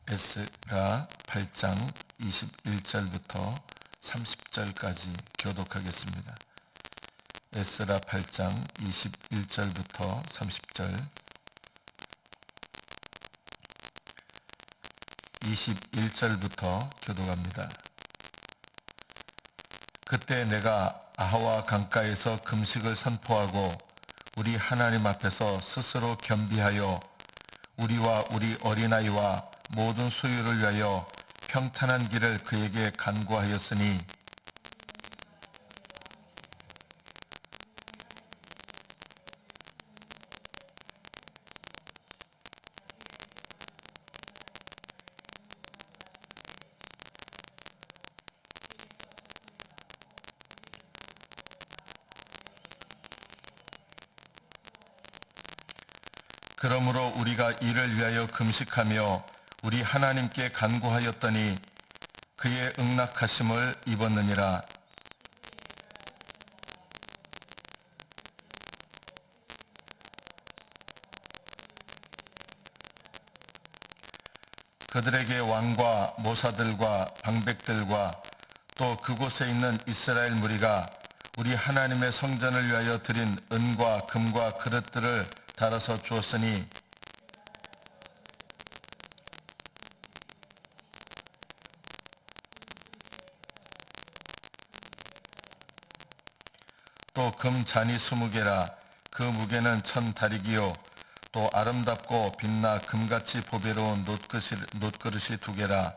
에스라 8장 21절부터 30절까지 교독하겠습니다. 에스라 8장 21절부터 30절 21절부터 교독합니다. 그때 내가 아하와 강가에서 금식을 선포하고 우리 하나님 앞에서 스스로 겸비하여 우리와 우리 어린아이와 모든 소유를 위하여 평탄한 길을 그에게 간구하였으니 그러므로 우리가 이를 위하여 금식하며 우리 하나님께 간구하였더니 그의 응낙하심을 입었느니라. 그들에게 왕과 모사들과 방백들과 또 그곳에 있는 이스라엘 무리가 우리 하나님의 성전을 위하여 드린 은과 금과 그릇들을 달아서 주었으니 또 금 잔이 20개라. 그 무게는 1000다리기요 또 아름답고 빛나 금같이 보배로운 놋그릇이 2개라.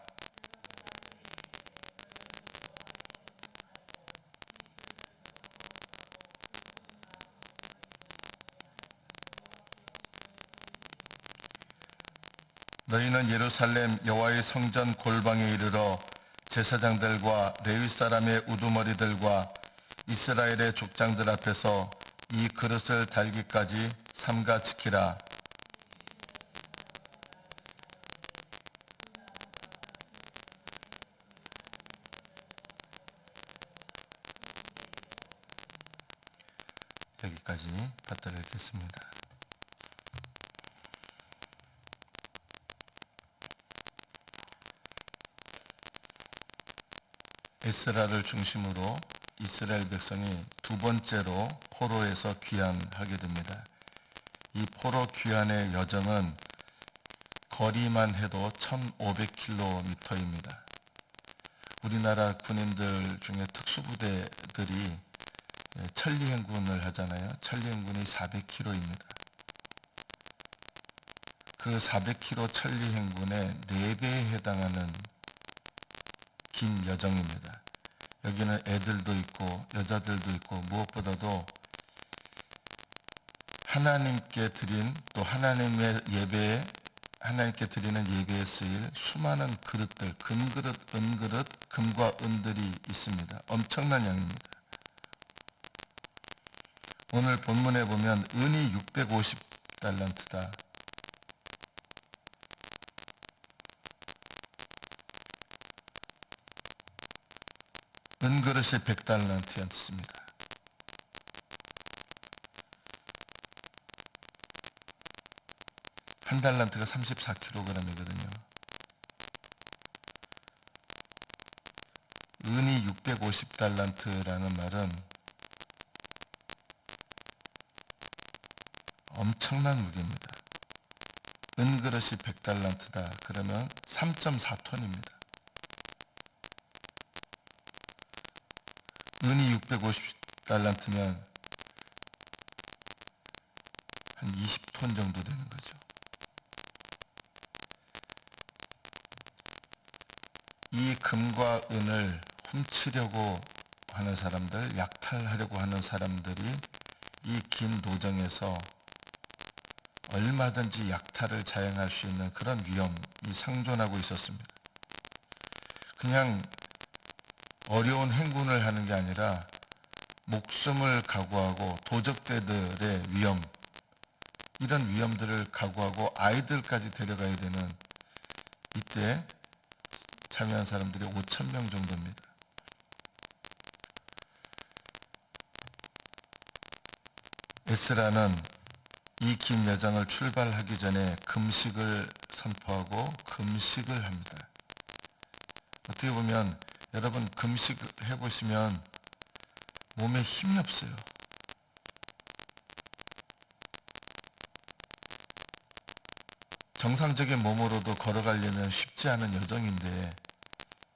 너희는 예루살렘 여호와의 성전 골방에 이르러 제사장들과 레위 사람의 우두머리들과 이스라엘의 족장들 앞에서 이 그릇을 달기까지 삼가 지키라. 여기까지 갖다 읽겠습니다. 에스라를 중심으로 이스라엘 백성이 두 번째로 포로에서 귀환하게 됩니다. 이 포로 귀환의 여정은 거리만 해도 1500km입니다. 우리나라 군인들 중에 특수부대들이 천리행군을 하잖아요. 천리행군이 400km입니다. 그 400km 천리행군의 4배에 해당하는 긴 여정입니다. 여기는 애들도 있고 여자들도 있고 무엇보다도 하나님께 드린 또 하나님의 예배에 하나님께 드리는 예배에 쓰일 수많은 그릇들, 금그릇, 은그릇, 금과 은들이 있습니다. 엄청난 양입니다. 오늘 본문에 보면 은이 650달란트다. 은그릇이 100달란트였습니다. 한 달란트가 34kg이거든요. 은이 650달란트라는 말은 엄청난 무게입니다. 은그릇이 100달란트다. 그러면 3.4톤입니다. 은이 650달란트면 한 20톤 정도 되는 거죠. 이 금과 은을 훔치려고 하는 사람들, 약탈하려고 하는 사람들이 이 긴 노정에서 얼마든지 약탈을 자행할 수 있는 그런 위험이 상존하고 있었습니다. 그냥 어려운 행군을 하는 게 아니라 목숨을 각오하고 도적대들의 위험, 이런 위험들을 각오하고 아이들까지 데려가야 되는 이때 참여한 사람들이 5,000명 정도입니다. 에스라는 이 긴 여정을 출발하기 전에 금식을 선포하고 금식을 합니다. 어떻게 보면 여러분 금식 해보시면 몸에 힘이 없어요. 정상적인 몸으로도 걸어가려면 쉽지 않은 여정인데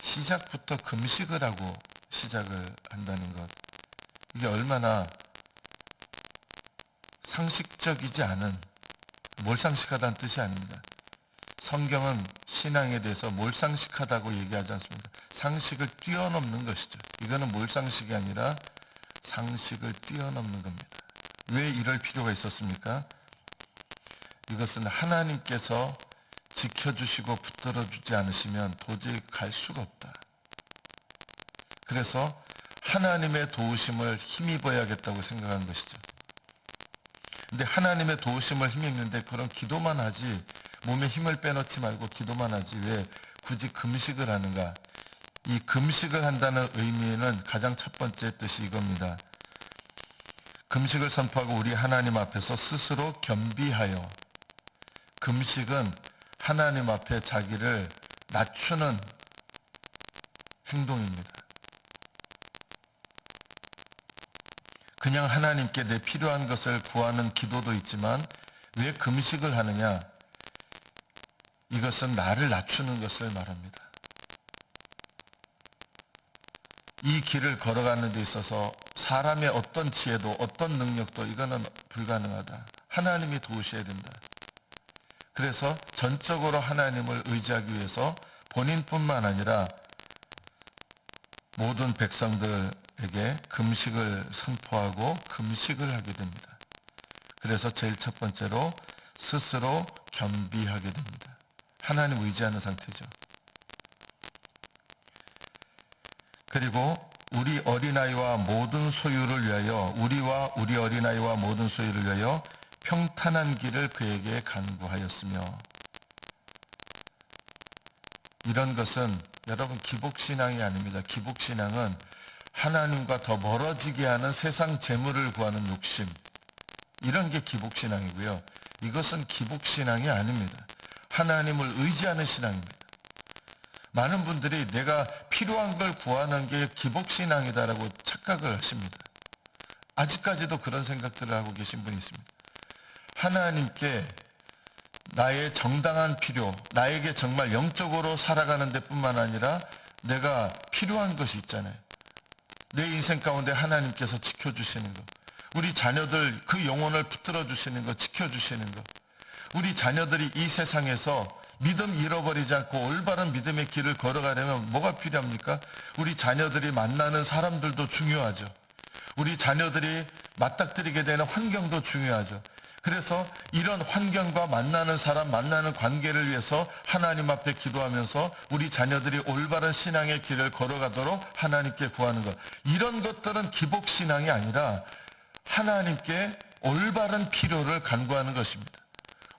시작부터 금식을 하고 시작을 한다는 것, 이게 얼마나 상식적이지 않은, 몰상식하다는 뜻이 아닙니다. 성경은 신앙에 대해서 몰상식하다고 얘기하지 않습니다. 상식을 뛰어넘는 것이죠. 이거는 몰상식이 아니라 상식을 뛰어넘는 겁니다. 왜 이럴 필요가 있었습니까? 이것은 하나님께서 지켜주시고 붙들어주지 않으시면 도저히 갈 수가 없다. 그래서 하나님의 도우심을 힘입어야겠다고 생각한 것이죠. 근데 하나님의 도우심을 힘입는데 그런 기도만 하지, 몸에 힘을 빼놓지 말고 기도만 하지 왜 굳이 금식을 하는가? 이 금식을 한다는 의미는 가장 첫 번째 뜻이 이겁니다. 금식을 선포하고 우리 하나님 앞에서 스스로 겸비하여, 금식은 하나님 앞에 자기를 낮추는 행동입니다. 그냥 하나님께 내 필요한 것을 구하는 기도도 있지만 왜 금식을 하느냐? 이것은 나를 낮추는 것을 말합니다. 이 길을 걸어가는 데 있어서 사람의 어떤 지혜도 어떤 능력도 이거는 불가능하다. 하나님이 도우셔야 된다. 그래서 전적으로 하나님을 의지하기 위해서 본인뿐만 아니라 모든 백성들에게 금식을 선포하고 금식을 하게 됩니다. 그래서 제일 첫 번째로 스스로 겸비하게 됩니다. 하나님 의지하는 상태죠. 그리고 우리 어린아이와 모든 소유를 위하여, 우리와 우리 어린아이와 모든 소유를 위하여 평탄한 길을 그에게 간구하였으며, 이런 것은 여러분 기복신앙이 아닙니다. 기복신앙은 하나님과 더 멀어지게 하는 세상 재물을 구하는 욕심, 이런 게 기복신앙이고요. 이것은 기복신앙이 아닙니다. 하나님을 의지하는 신앙입니다. 많은 분들이 내가 필요한 걸 구하는 게 기복신앙이다라고 착각을 하십니다. 아직까지도 그런 생각들을 하고 계신 분이 있습니다. 하나님께 나의 정당한 필요, 나에게 정말 영적으로 살아가는 데뿐만 아니라 내가 필요한 것이 있잖아요. 내 인생 가운데 하나님께서 지켜주시는 것, 우리 자녀들 그 영혼을 붙들어 주시는 것, 지켜주시는 것, 우리 자녀들이 이 세상에서 믿음 잃어버리지 않고 올바른 믿음의 길을 걸어가려면 뭐가 필요합니까? 우리 자녀들이 만나는 사람들도 중요하죠. 우리 자녀들이 맞닥뜨리게 되는 환경도 중요하죠. 그래서 이런 환경과 만나는 사람, 만나는 관계를 위해서 하나님 앞에 기도하면서 우리 자녀들이 올바른 신앙의 길을 걸어가도록 하나님께 구하는 것, 이런 것들은 기복신앙이 아니라 하나님께 올바른 필요를 간구하는 것입니다.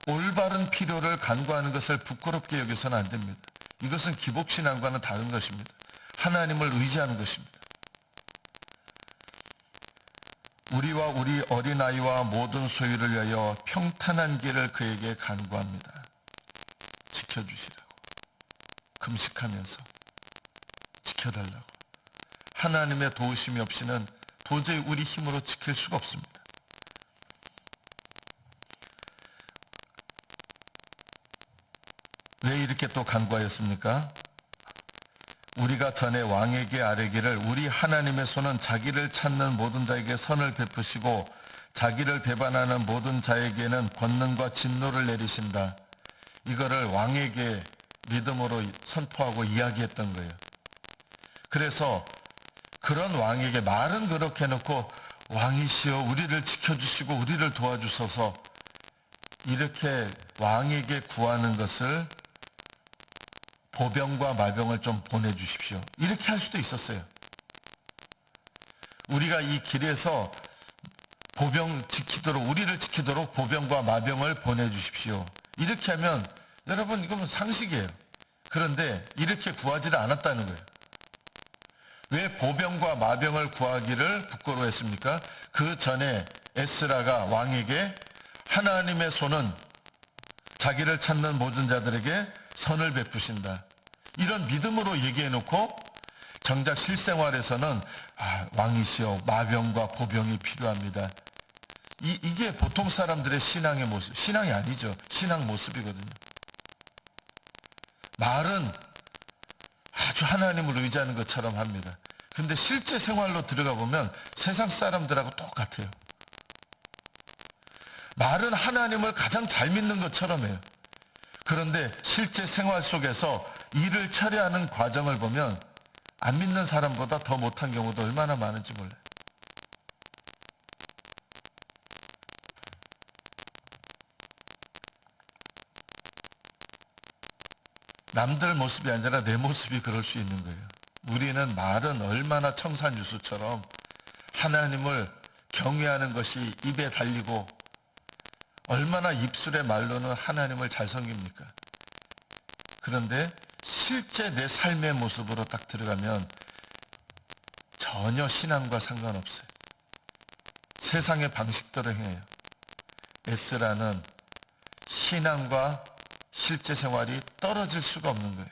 올바른 필요를 간구하는 것을 부끄럽게 여겨서는 안 됩니다. 이것은 기복신앙과는 다른 것입니다. 하나님을 의지하는 것입니다. 우리와 우리 어린아이와 모든 소유를 위하여 평탄한 길을 그에게 간구합니다. 지켜주시라고. 금식하면서 지켜달라고. 하나님의 도우심이 없이는 도저히 우리 힘으로 지킬 수가 없습니다. 왜 이렇게 또 간구하였습니까? 우리가 전에 왕에게 아뢰기를 우리 하나님의 손은 자기를 찾는 모든 자에게 선을 베푸시고 자기를 배반하는 모든 자에게는 권능과 진노를 내리신다. 이거를 왕에게 믿음으로 선포하고 이야기했던 거예요. 그래서 그런 왕에게 말은 그렇게 해놓고 왕이시여 우리를 지켜주시고 우리를 도와주소서, 이렇게 왕에게 구하는 것을 보병과 마병을 좀 보내주십시오, 이렇게 할 수도 있었어요. 우리가 이 길에서 보병 지키도록, 우리를 지키도록 보병과 마병을 보내주십시오, 이렇게 하면 여러분 이건 상식이에요. 그런데 이렇게 구하지를 않았다는 거예요. 왜 보병과 마병을 구하기를 부끄러워했습니까? 그 전에 에스라가 왕에게 하나님의 손은 자기를 찾는 모든 자들에게 선을 베푸신다. 이런 믿음으로 얘기해 놓고 정작 실생활에서는 왕이시여 마병과 보병이 필요합니다. 이게 보통 사람들의 신앙의 모습, 신앙이 아니죠. 신앙 모습이거든요. 말은 아주 하나님을 의지하는 것처럼 합니다. 근데 실제 생활로 들어가 보면 세상 사람들하고 똑같아요. 말은 하나님을 가장 잘 믿는 것처럼 해요. 그런데 실제 생활 속에서 일을 처리하는 과정을 보면 안 믿는 사람보다 더 못한 경우도 얼마나 많은지 몰라요. 남들 모습이 아니라 내 모습이 그럴 수 있는 거예요. 우리는 말은 얼마나 청산유수처럼 하나님을 경외하는 것이 입에 달리고 얼마나 입술의 말로는 하나님을 잘 섬깁니까? 그런데 실제 내 삶의 모습으로 딱 들어가면 전혀 신앙과 상관없어요. 세상의 방식대로 행해요. 에스라는 신앙과 실제 생활이 떨어질 수가 없는 거예요.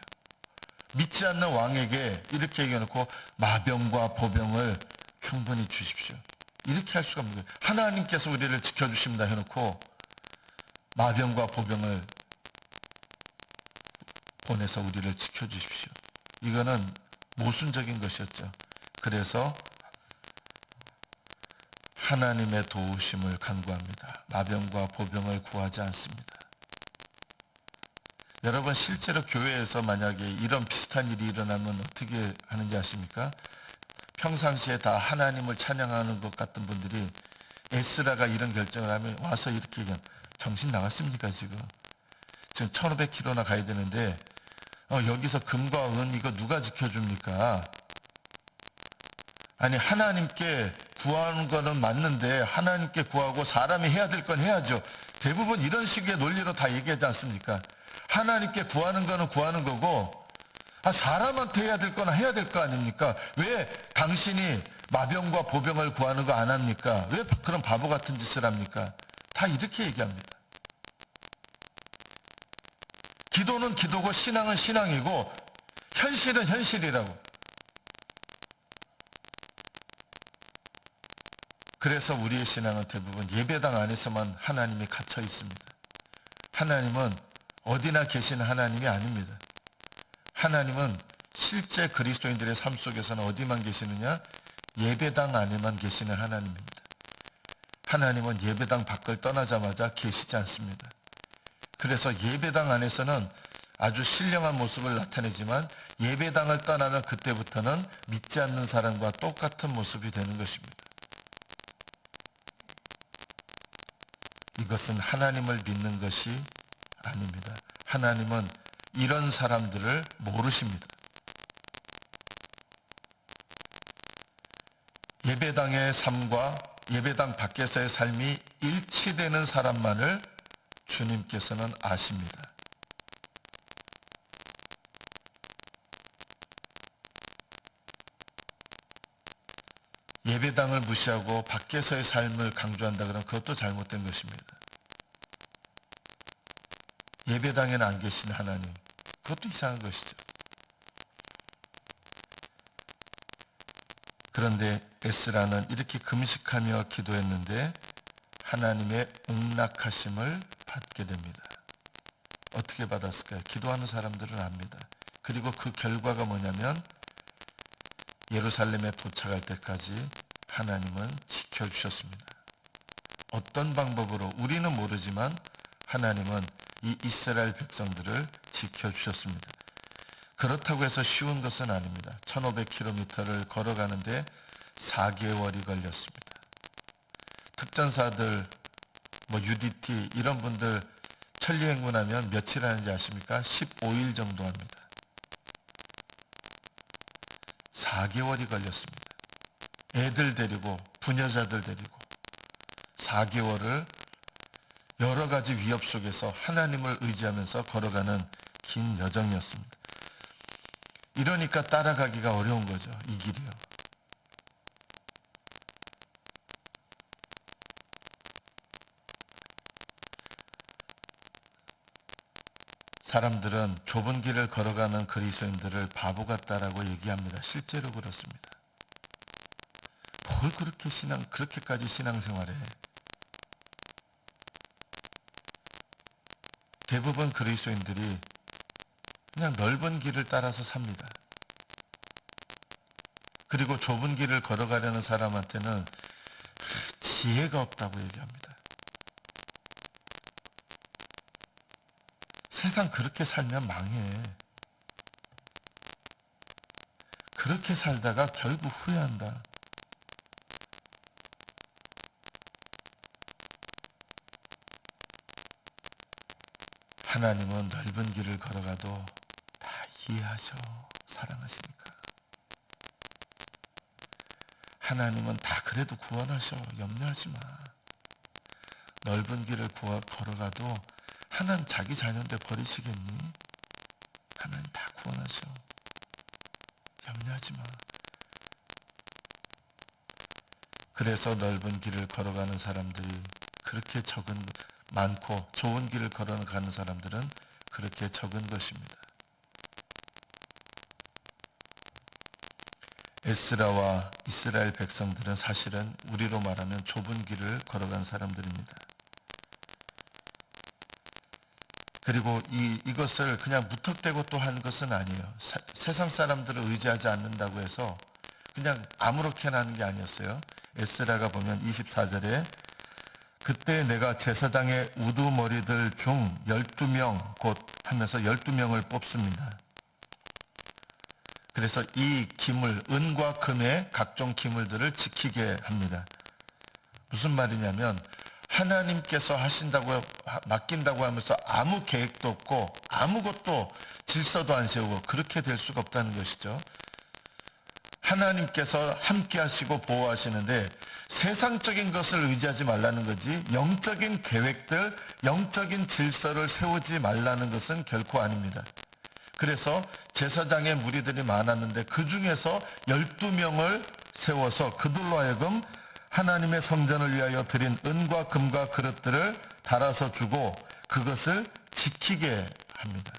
믿지 않는 왕에게 이렇게 얘기해놓고 마병과 보병을 충분히 주십시오. 이렇게 할 수가 없는 거예요. 하나님께서 우리를 지켜주십니다 해놓고 마병과 보병을 보내서 우리를 지켜주십시오. 이거는 모순적인 것이었죠. 그래서 하나님의 도우심을 간구합니다. 마병과 보병을 구하지 않습니다. 여러분 실제로 교회에서 만약에 이런 비슷한 일이 일어나면 어떻게 하는지 아십니까? 평상시에 다 하나님을 찬양하는 것 같은 분들이 에스라가 이런 결정을 하면 와서 이렇게 얘기하면 정신 나갔습니까 지금? 지금 1500km나 가야 되는데 여기서 금과 은 이거 누가 지켜줍니까? 아니 하나님께 구하는 거는 맞는데 하나님께 구하고 사람이 해야 될 건 해야죠. 대부분 이런 식의 논리로 다 얘기하지 않습니까? 하나님께 구하는 거는 구하는 거고 사람한테 해야 될 거는 해야 될 거 아닙니까? 왜 당신이 마병과 보병을 구하는 거 안 합니까? 왜 그런 바보 같은 짓을 합니까? 다 이렇게 얘기합니다. 기도는 기도고 신앙은 신앙이고 현실은 현실이라고. 그래서 우리의 신앙은 대부분 예배당 안에서만 하나님이 갇혀 있습니다. 하나님은 어디나 계시는 하나님이 아닙니다. 하나님은 실제 그리스도인들의 삶 속에서는 어디만 계시느냐? 예배당 안에만 계시는 하나님입니다. 하나님은 예배당 밖을 떠나자마자 계시지 않습니다. 그래서 예배당 안에서는 아주 신령한 모습을 나타내지만 예배당을 떠나면 그때부터는 믿지 않는 사람과 똑같은 모습이 되는 것입니다. 이것은 하나님을 믿는 것이 아닙니다. 하나님은 이런 사람들을 모르십니다. 예배당의 삶과 예배당 밖에서의 삶이 일치되는 사람만을 주님께서는 아십니다. 예배당을 무시하고 밖에서의 삶을 강조한다 그러면 그것도 잘못된 것입니다. 예배당에는 안 계신 하나님, 그것도 이상한 것이죠. 그런데 에스라는 이렇게 금식하며 기도했는데 하나님의 응낙하심을 받게 됩니다. 어떻게 받았을까요? 기도하는 사람들은 압니다. 그리고 그 결과가 뭐냐면 예루살렘에 도착할 때까지 하나님은 지켜주셨습니다. 어떤 방법으로 우리는 모르지만 하나님은 이 이스라엘 백성들을 지켜주셨습니다. 그렇다고 해서 쉬운 것은 아닙니다. 1500km를 걸어가는데 4개월이 걸렸습니다. 특전사들, UDT 이런 분들 천리행군하면 며칠 하는지 아십니까? 15일 정도 합니다. 4개월이 걸렸습니다. 애들 데리고 부녀자들 데리고 4개월을 여러 가지 위협 속에서 하나님을 의지하면서 걸어가는 긴 여정이었습니다. 이러니까 따라가기가 어려운 거죠. 이 길이요. 사람들은 좁은 길을 걸어가는 그리스도인들을 바보 같다라고 얘기합니다. 실제로 그렇습니다. 뭘 그렇게까지 신앙생활해? 대부분 그리스도인들이 그냥 넓은 길을 따라서 삽니다. 그리고 좁은 길을 걸어가려는 사람한테는 지혜가 없다고 얘기합니다. 세상 그렇게 살면 망해. 그렇게 살다가 결국 후회한다. 하나님은 넓은 길을 걸어가도 다 이해하셔. 사랑하시니까. 하나님은 다 그래도 구원하셔. 염려하지 마. 넓은 길을 걸어가도 하나님 자기 자녀인데 버리시겠니? 하나님 다 구원하셔. 염려하지 마. 그래서 넓은 길을 걸어가는 사람들이 그렇게 많고 좋은 길을 걸어가는 사람들은 그렇게 적은 것입니다. 에스라와 이스라엘 백성들은 사실은 우리로 말하면 좁은 길을 걸어간 사람들입니다. 그리고 이것을 그냥 무턱대고 또 한 것은 아니에요. 세상 사람들을 의지하지 않는다고 해서 그냥 아무렇게나 하는 게 아니었어요. 에스라가 보면 24절에 그때 내가 제사장의 우두머리들 중 12명 곧 하면서 12명을 뽑습니다. 그래서 이 기물, 은과 금의 각종 기물들을 지키게 합니다. 무슨 말이냐면 하나님께서 맡긴다고 하면서 아무 계획도 없고 아무것도 질서도 안 세우고 그렇게 될 수가 없다는 것이죠. 하나님께서 함께 하시고 보호하시는데 세상적인 것을 의지하지 말라는 거지 영적인 계획들, 영적인 질서를 세우지 말라는 것은 결코 아닙니다. 그래서 제사장의 무리들이 많았는데 그 중에서 12명을 세워서 그들로 하여금 하나님의 성전을 위하여 드린 은과 금과 그릇들을 달아서 주고 그것을 지키게 합니다.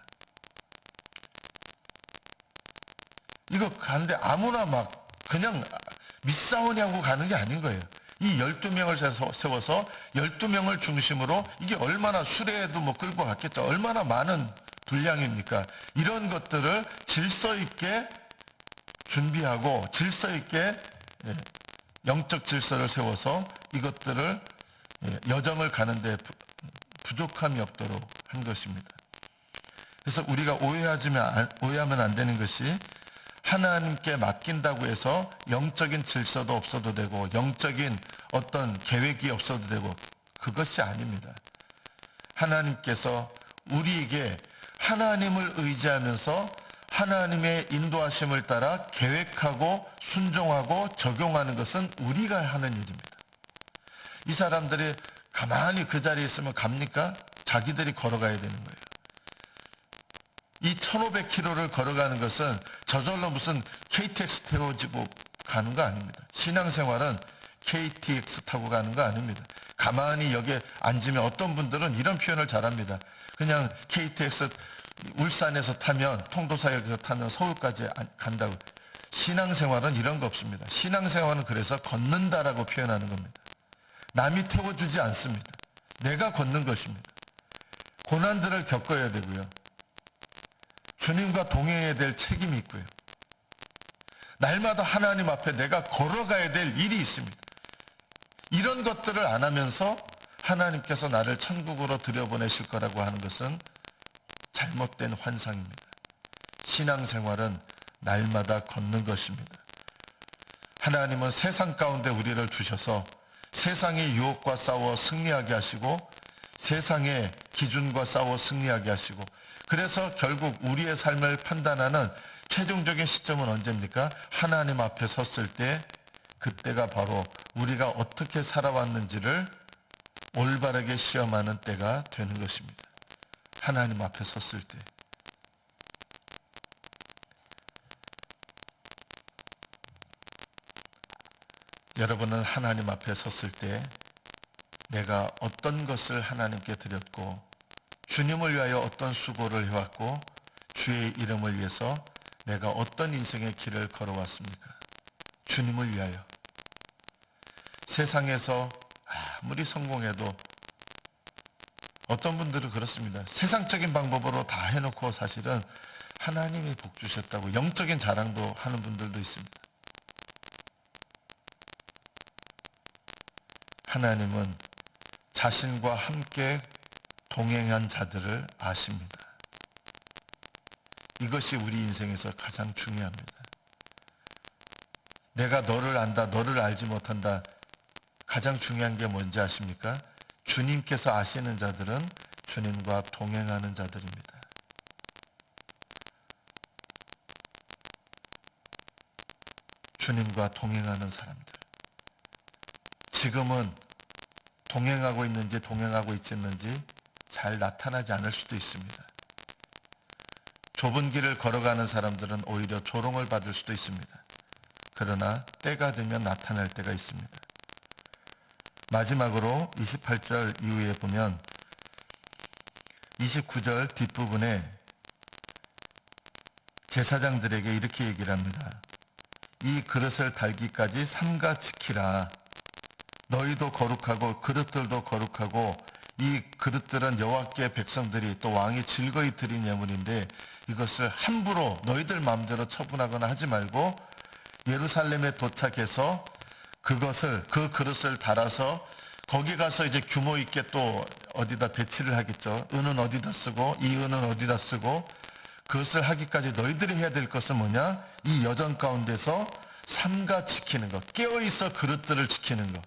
이거 가는데 아무나 막 그냥 밑사원이하고 가는 게 아닌 거예요. 이 12명을 세워서 12명을 중심으로 이게 얼마나 수레에도 뭐 끌고 갔겠죠. 얼마나 많은 분량입니까? 이런 것들을 질서 있게 준비하고 질서 있게 영적 질서를 세워서 이것들을 여정을 가는데 부족함이 없도록 한 것입니다. 그래서 우리가 오해하면 안 되는 것이 하나님께 맡긴다고 해서 영적인 질서도 없어도 되고 영적인 어떤 계획이 없어도 되고 그것이 아닙니다. 하나님께서 우리에게 하나님을 의지하면서 하나님의 인도하심을 따라 계획하고 순종하고 적용하는 것은 우리가 하는 일입니다. 이 사람들이 가만히 그 자리에 있으면 갑니까? 자기들이 걸어가야 되는 거예요. 이 1500km를 걸어가는 것은 저절로 무슨 KTX 태워지고 가는 거 아닙니다. 신앙생활은 KTX 타고 가는 거 아닙니다. 가만히 여기에 앉으면 어떤 분들은 이런 표현을 잘합니다. 그냥 KTX 울산에서 타면 통도사역에서 타면 서울까지 간다고. 신앙생활은 이런 거 없습니다. 신앙생활은 그래서 걷는다라고 표현하는 겁니다. 남이 태워주지 않습니다. 내가 걷는 것입니다. 고난들을 겪어야 되고요. 주님과 동행해야 될 책임이 있고요. 날마다 하나님 앞에 내가 걸어가야 될 일이 있습니다. 이런 것들을 안 하면서 하나님께서 나를 천국으로 들여보내실 거라고 하는 것은 잘못된 환상입니다. 신앙생활은 날마다 걷는 것입니다. 하나님은 세상 가운데 우리를 두셔서 세상의 유혹과 싸워 승리하게 하시고 세상의 기준과 싸워 승리하게 하시고 그래서 결국 우리의 삶을 판단하는 최종적인 시점은 언제입니까? 하나님 앞에 섰을 때 그때가 바로 우리가 어떻게 살아왔는지를 올바르게 시험하는 때가 되는 것입니다. 하나님 앞에 섰을 때. 여러분은 하나님 앞에 섰을 때 내가 어떤 것을 하나님께 드렸고 주님을 위하여 어떤 수고를 해왔고 주의 이름을 위해서 내가 어떤 인생의 길을 걸어왔습니까? 주님을 위하여. 세상에서 아무리 성공해도 어떤 분들은 그렇습니다. 세상적인 방법으로 다 해놓고 사실은 하나님이 복 주셨다고 영적인 자랑도 하는 분들도 있습니다. 하나님은 자신과 함께 동행한 자들을 아십니다. 이것이 우리 인생에서 가장 중요합니다. 내가 너를 안다, 너를 알지 못한다. 가장 중요한 게 뭔지 아십니까? 주님께서 아시는 자들은 주님과 동행하는 자들입니다. 주님과 동행하는 사람들. 지금은 동행하고 있는지 동행하고 있지 않는지 잘 나타나지 않을 수도 있습니다. 좁은 길을 걸어가는 사람들은 오히려 조롱을 받을 수도 있습니다. 그러나 때가 되면 나타날 때가 있습니다. 마지막으로 28절 이후에 보면 29절 뒷부분에 제사장들에게 이렇게 얘기를 합니다. 이 그릇을 달기까지 삼가 지키라. 너희도 거룩하고 그릇들도 거룩하고 이 그릇들은 여호와께 백성들이 또 왕이 즐거이 드린 예물인데 이것을 함부로 너희들 마음대로 처분하거나 하지 말고 예루살렘에 도착해서 그 그릇을 달아서 거기 가서 이제 규모 있게 또 어디다 배치를 하겠죠. 은은 어디다 쓰고 이 은은 어디다 쓰고 그것을 하기까지 너희들이 해야 될 것은 뭐냐? 이 여정 가운데서 삼가 지키는 것, 깨어있어 그릇들을 지키는 것.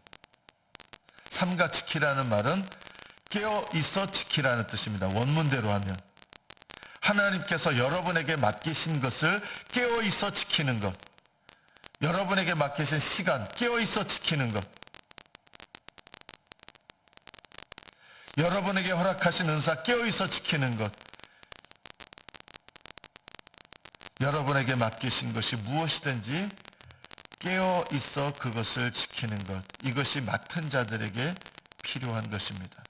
삼가 지키라는 말은 깨어있어 지키라는 뜻입니다. 원문대로 하면 하나님께서 여러분에게 맡기신 것을 깨어있어 지키는 것, 여러분에게 맡기신 시간 깨어있어 지키는 것, 여러분에게 허락하신 은사 깨어있어 지키는 것, 여러분에게 맡기신 것이 무엇이든지 깨어있어 그것을 지키는 것, 이것이 맡은 자들에게 필요한 것입니다.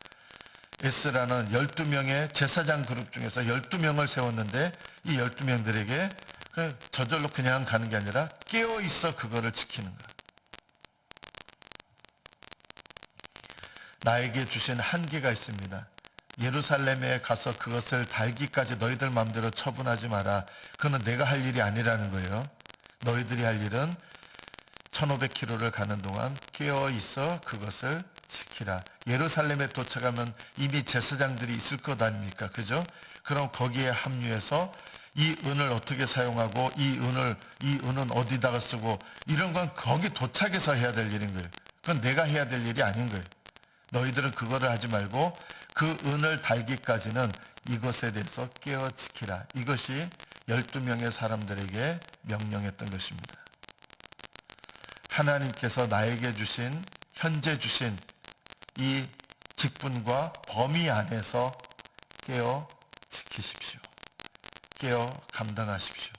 에스라는 12명의 제사장 그룹 중에서 12명을 세웠는데 이 12명들에게 저절로 그냥 가는 게 아니라 깨어있어 그거를 지키는 것. 나에게 주신 한계가 있습니다. 예루살렘에 가서 그것을 달기까지 너희들 마음대로 처분하지 마라. 그건 내가 할 일이 아니라는 거예요. 너희들이 할 일은 1500km를 가는 동안 깨어있어 그것을 지키라. 예루살렘에 도착하면 이미 제사장들이 있을 것 아닙니까? 그죠? 그럼 거기에 합류해서 이 은을 어떻게 사용하고 이 은은 어디다가 쓰고 이런 건 거기 도착해서 해야 될 일인 거예요. 그건 내가 해야 될 일이 아닌 거예요. 너희들은 그거를 하지 말고 그 은을 달기까지는 이것에 대해서 깨어 지키라. 이것이 12명의 사람들에게 명령했던 것입니다. 하나님께서 나에게 주신, 현재 주신 이 직분과 범위 안에서 깨어 지키십시오. 깨어 감당하십시오.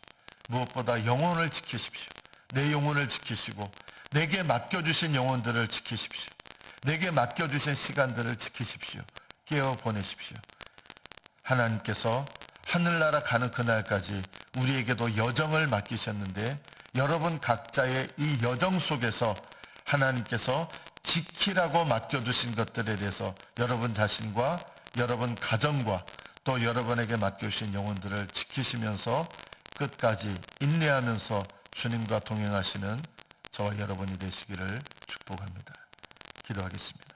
무엇보다 영혼을 지키십시오. 내 영혼을 지키시고 내게 맡겨주신 영혼들을 지키십시오. 내게 맡겨주신 시간들을 지키십시오. 깨어 보내십시오. 하나님께서 하늘나라 가는 그날까지 우리에게도 여정을 맡기셨는데 여러분 각자의 이 여정 속에서 하나님께서 지키라고 맡겨주신 것들에 대해서 여러분 자신과 여러분 가정과 또 여러분에게 맡겨주신 영혼들을 지키시면서 끝까지 인내하면서 주님과 동행하시는 저와 여러분이 되시기를 축복합니다. 기도하겠습니다.